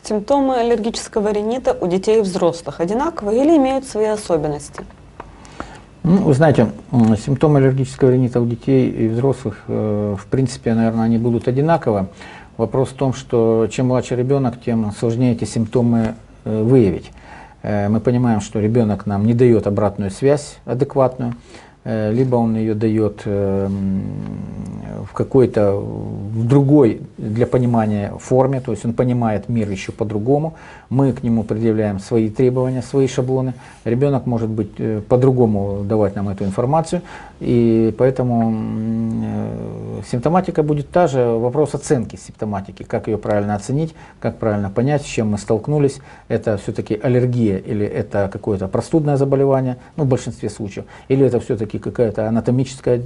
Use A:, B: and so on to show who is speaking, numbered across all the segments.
A: Симптомы аллергического ринита у детей и взрослых одинаковые или имеют свои особенности?
B: Ну, вы знаете, симптомы аллергического ринита у детей и взрослых, в принципе, наверное, они будут одинаковы. Вопрос в том, что чем младше ребенок, тем сложнее эти симптомы выявить. Мы понимаем, что ребенок нам не дает обратную связь адекватную, либо он ее дает в какой-то в другой для понимания форме, то есть он понимает мир еще по-другому, мы к нему предъявляем свои требования, свои шаблоны, ребенок может быть по-другому давать нам эту информацию, и поэтому симптоматика будет та же, вопрос оценки симптоматики, как ее правильно оценить, как правильно понять, с чем мы столкнулись, это все-таки аллергия или это какое-то простудное заболевание, ну, в большинстве случаев, или это все-таки какая-то анатомическая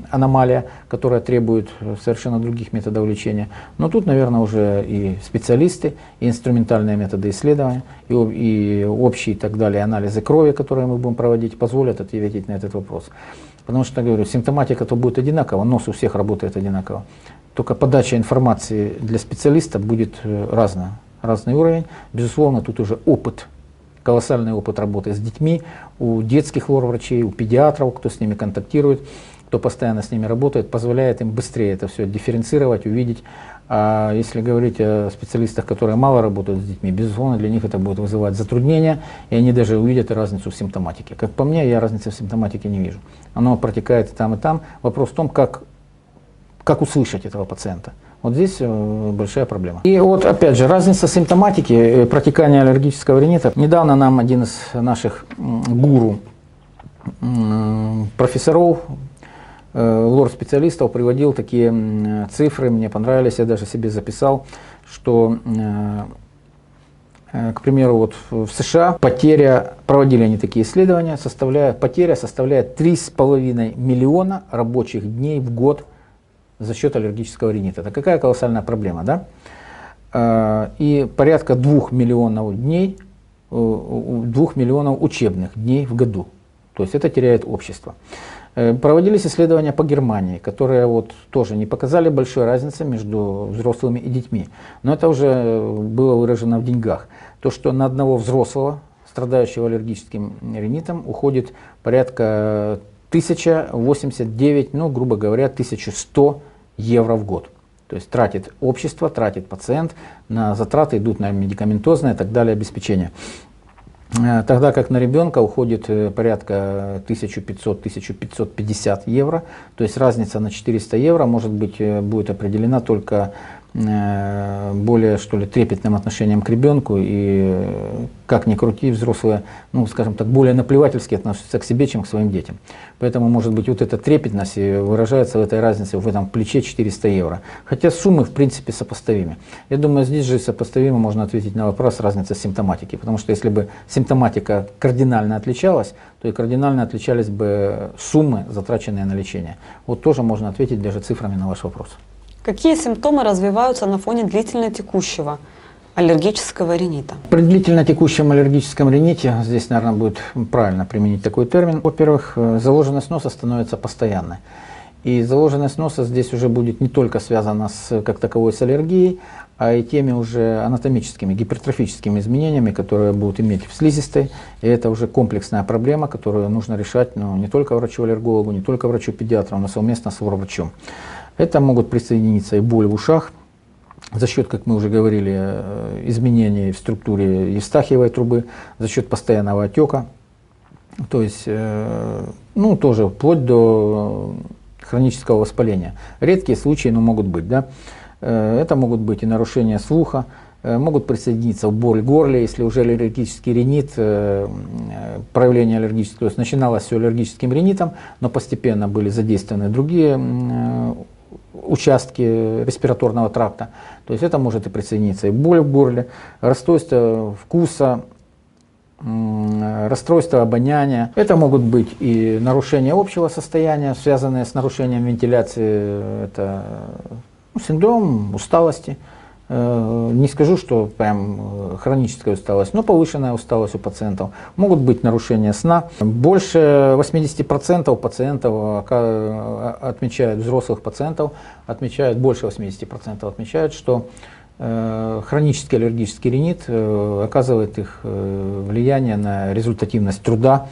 B: аномалия, которая требует совершенно других методов лечения. Но тут, наверное, уже и специалисты, и инструментальные методы исследования, и общие и так далее анализы крови, которые мы будем проводить, позволят ответить на этот вопрос. Потому что, говорю, симптоматика-то будет одинакова, нос у всех работает одинаково. Только подача информации для специалиста будет разный уровень. Безусловно, тут уже опыт, колоссальный опыт работы с детьми, у детских лор-врачей, у педиатров, кто с ними контактирует, кто постоянно с ними работает, позволяет им быстрее это все дифференцировать, увидеть. А если говорить о специалистах, которые мало работают с детьми, безусловно, для них это будет вызывать затруднения, и они даже увидят разницу в симптоматике. Как по мне, я разницы в симптоматике не вижу. Оно протекает и там, и там. Вопрос в том, как услышать этого пациента. Вот здесь большая проблема. И вот опять же, разница симптоматики, протекания аллергического ринита. Недавно нам один из наших гуру, профессоров, лор-специалистов приводил такие цифры, мне понравились, я даже себе записал, что, к примеру, вот в США проводили они такие исследования, потеря составляет 3,5 миллиона рабочих дней в год за счет аллергического ринита. Это какая колоссальная проблема, да? И порядка 2 миллионов дней, 2 миллионов учебных дней в году. То есть это теряет общество. Проводились исследования по Германии, которые вот тоже не показали большой разницы между взрослыми и детьми. Но это уже было выражено в деньгах. То, что на одного взрослого, страдающего аллергическим ринитом, уходит порядка 1089, ну, грубо говоря, 1100 евро в год. То есть тратит общество, тратит пациент, на затраты идут на медикаментозное и так далее обеспечение. Тогда как на ребенка уходит порядка 1500-1550 евро, то есть разница на 400 евро может быть будет определена только более, что ли, трепетным отношением к ребенку, и как ни крути, взрослые, ну, скажем так, более наплевательски относятся к себе, чем к своим детям. Поэтому, может быть, вот эта трепетность выражается в этой разнице, в этом плече 400 евро. Хотя суммы, в принципе, сопоставимы. Я думаю, здесь же сопоставимо можно ответить на вопрос разницы симптоматики, потому что если бы симптоматика кардинально отличалась, то и кардинально отличались бы суммы, затраченные на лечение. Вот тоже можно ответить даже цифрами на ваш вопрос.
A: Какие симптомы развиваются на фоне длительно текущего аллергического ринита?
B: При длительно текущем аллергическом рините, здесь, наверное, будет правильно применить такой термин, во-первых, заложенность носа становится постоянной. И заложенность носа здесь уже будет не только связана как таковой с аллергией, а и теми уже анатомическими, гипертрофическими изменениями, которые будут иметь в слизистой. И это уже комплексная проблема, которую нужно решать, ну, не только врачу-аллергологу, не только врачу-педиатру, но совместно с лор-врачом. Это могут присоединиться и боль в ушах, за счет, как мы уже говорили, изменений в структуре евстахиевой трубы, за счет постоянного отека, то есть, ну, тоже вплоть до хронического воспаления. Редкие случаи, но могут быть, да. Это могут быть и нарушения слуха, могут присоединиться боль в горле, если уже аллергический ринит, проявление аллергического, то есть начиналось все аллергическим ринитом, но постепенно были задействованы другие участки респираторного тракта, то есть это может и присоединиться и боль в горле, расстройство вкуса, расстройство обоняния. Это могут быть и нарушения общего состояния, связанные с нарушением вентиляции, это синдром усталости, Не скажу, что прям хроническая усталость, но повышенная усталость у пациентов. Могут быть нарушения сна. Больше 80% пациентов отмечают, взрослых пациентов отмечают, больше 80% отмечают, что хронический аллергический ринит оказывает их влияние на результативность труда,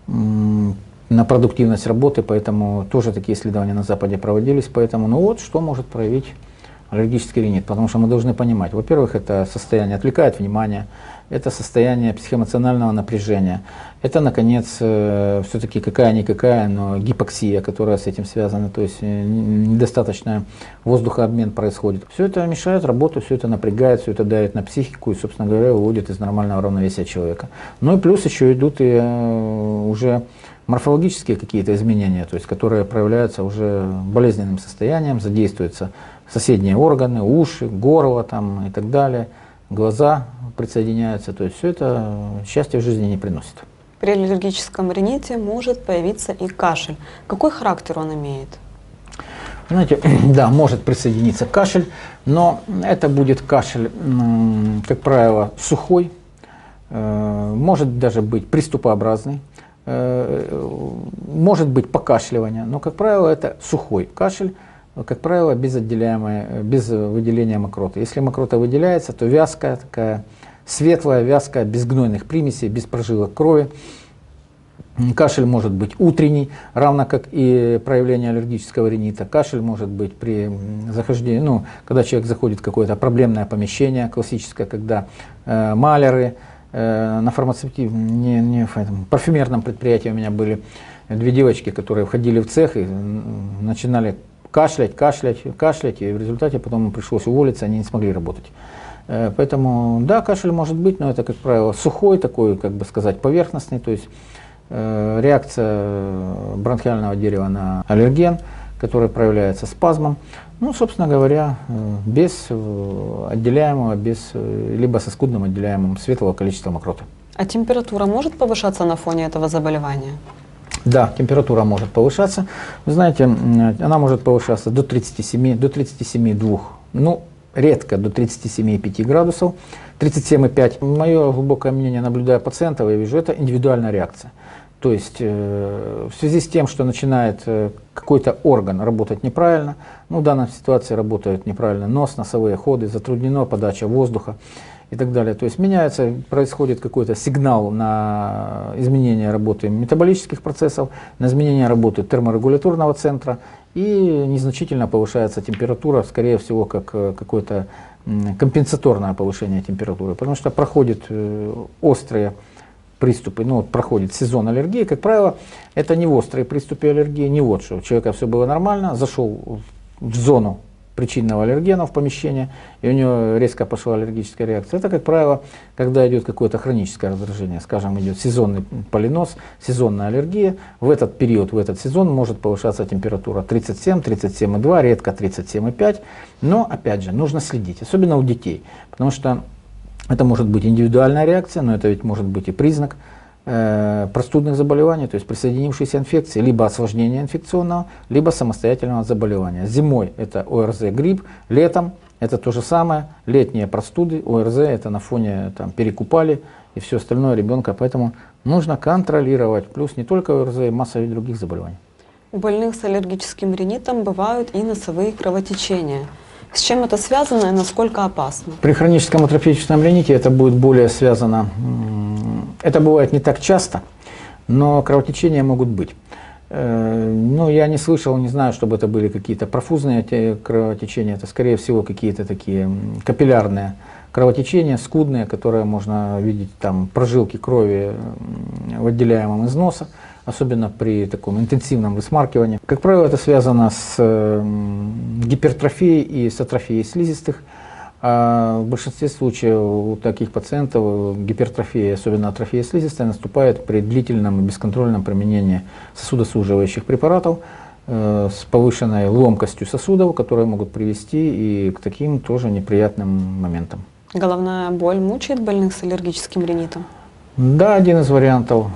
B: на продуктивность работы, поэтому тоже такие исследования на Западе проводились. Поэтому, ну вот, что может проявить аллергический ринит, потому что мы должны понимать, во-первых, это состояние отвлекает внимание, это состояние психоэмоционального напряжения, это, наконец, все-таки какая-никакая, но гипоксия, которая с этим связана, то есть недостаточный воздухообмен происходит. Все это мешает работу, все это напрягает, все это давит на психику и, собственно говоря, выводит из нормального равновесия человека. Ну и плюс еще идут и уже морфологические какие-то изменения, то есть которые проявляются уже болезненным состоянием, задействуются соседние органы, уши, горло там, и так далее, глаза присоединяются, то есть все это счастья в жизни не приносит.
A: При аллергическом рините может появиться и кашель. Какой характер он имеет?
B: Знаете, да, может присоединиться кашель, но это будет кашель, как правило, сухой, может даже быть приступообразный, может быть покашливание, но, как правило, это сухой кашель, как правило, без выделения мокроты. Если мокрота выделяется, то вязкая, такая светлая, вязкая, без гнойных примесей, без прожилок крови. Кашель может быть утренний, равно как и проявление аллергического ринита. Кашель может быть при захождении, ну, когда человек заходит в какое-то проблемное помещение, классическое, когда маляры, на парфюмерном предприятии у меня были две девочки, которые входили в цех и начинали кашлять, и в результате потом им пришлось уволиться, они не смогли работать. Поэтому, да, кашель может быть, но это, как правило, сухой, такой, как бы сказать, поверхностный, то есть реакция бронхиального дерева на аллерген, который проявляется спазмом, ну, собственно говоря, без отделяемого, либо со скудным отделяемым светлого количества мокроты.
A: А температура может повышаться на фоне этого заболевания?
B: Да, температура может повышаться. Вы знаете, она может повышаться до 37, до 37,2, ну, редко до 37,5 градусов, 37,5. Мое глубокое мнение, наблюдая пациентов, я вижу, это индивидуальная реакция. То есть в связи с тем, что начинает какой-то орган работать неправильно, ну, в данной ситуации работает неправильно нос, носовые ходы, затруднена подача воздуха и так далее. То есть меняется, происходит какой-то сигнал на изменение работы метаболических процессов, на изменение работы терморегуляторного центра, и незначительно повышается температура, скорее всего, как какое-то компенсаторное повышение температуры, потому что проходят острые приступы, ну, вот проходит сезон аллергии, как правило, это не острые приступы аллергии, не вот что, у человека все было нормально, зашел в зону причинного аллергена в помещение, и у него резко пошла аллергическая реакция. Это, как правило, когда идет какое-то хроническое раздражение, скажем, идет сезонный полинос, сезонная аллергия, в этот период, в этот сезон может повышаться температура 37, 37,2, редко 37,5, но, опять же, нужно следить, особенно у детей, потому что это может быть индивидуальная реакция, но это ведь может быть и признак простудных заболеваний, то есть присоединившейся инфекции, либо осложнения инфекционного, либо самостоятельного заболевания. Зимой это ОРЗ, грипп, летом это то же самое, летние простуды, ОРЗ это на фоне там, перекупали и все остальное ребенка, поэтому нужно контролировать, плюс не только ОРЗ, и масса других заболеваний.
A: У больных с аллергическим ринитом бывают и носовые кровотечения. С чем это связано и насколько опасно? При
B: хроническом атрофическом рините это будет более связано, это бывает не так часто, но кровотечения могут быть. Ну, я не слышал, не знаю, чтобы это были какие-то профузные кровотечения, это скорее всего какие-то такие капиллярные кровотечения, скудные, которые можно видеть, там прожилки крови, выделяемым из носа, особенно при таком интенсивном высмаркивании. Как правило, это связано с гипертрофией и с атрофией слизистых. А в большинстве случаев у таких пациентов гипертрофия, особенно атрофия слизистой, наступает при длительном и бесконтрольном применении сосудосуживающих препаратов с повышенной ломкостью сосудов, которые могут привести и к таким тоже неприятным моментам.
A: Головная боль мучает больных с аллергическим ринитом?
B: Да, один из вариантов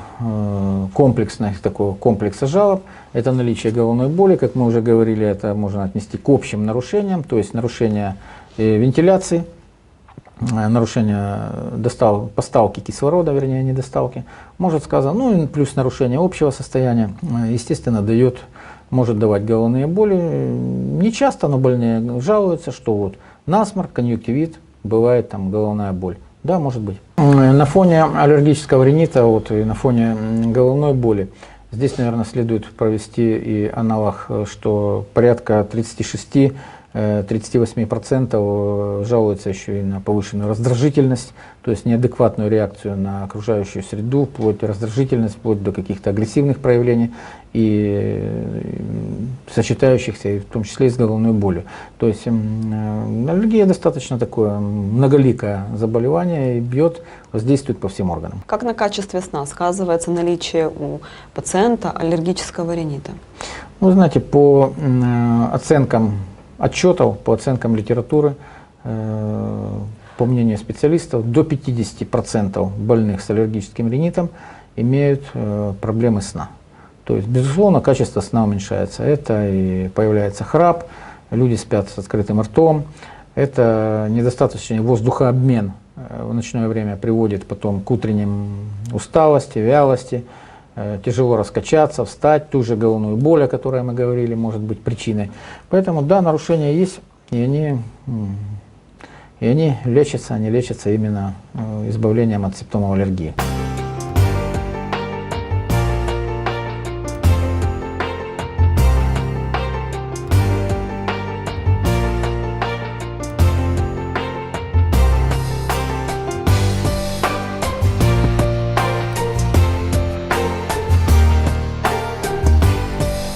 B: такого комплекса жалоб – это наличие головной боли. Как мы уже говорили, это можно отнести к общим нарушениям, то есть нарушение вентиляции, нарушение поставки кислорода, вернее, недоставки, может сказать, ну и плюс нарушение общего состояния, естественно, может давать головные боли. Не часто, но больные жалуются, что вот насморк, конъюнктивит, бывает там головная боль. Да, может быть. На фоне аллергического ринита вот, и на фоне головной боли здесь, наверное, следует провести и аналог, что порядка 36-38% жалуются еще и на повышенную раздражительность, то есть неадекватную реакцию на окружающую среду, вплоть до раздражительности, вплоть до каких-то агрессивных проявлений и сочетающихся, в том числе и с головной болью. То есть аллергия достаточно такое многоликое заболевание и воздействует по всем органам.
A: Как на качестве сна сказывается наличие у пациента аллергического ринита?
B: Вы знаете, по оценкам отчетов, по оценкам литературы, по мнению специалистов, до 50% больных с аллергическим ринитом имеют проблемы сна. То есть, безусловно, качество сна уменьшается. Это и появляется храп, люди спят с открытым ртом, это недостаточный воздухообмен в ночное время приводит потом к утренним усталости, вялости, тяжело раскачаться, встать, ту же головную боль, о которой мы говорили, может быть причиной. Поэтому, да, нарушения есть, и они лечатся, они лечатся именно избавлением от симптомов аллергии.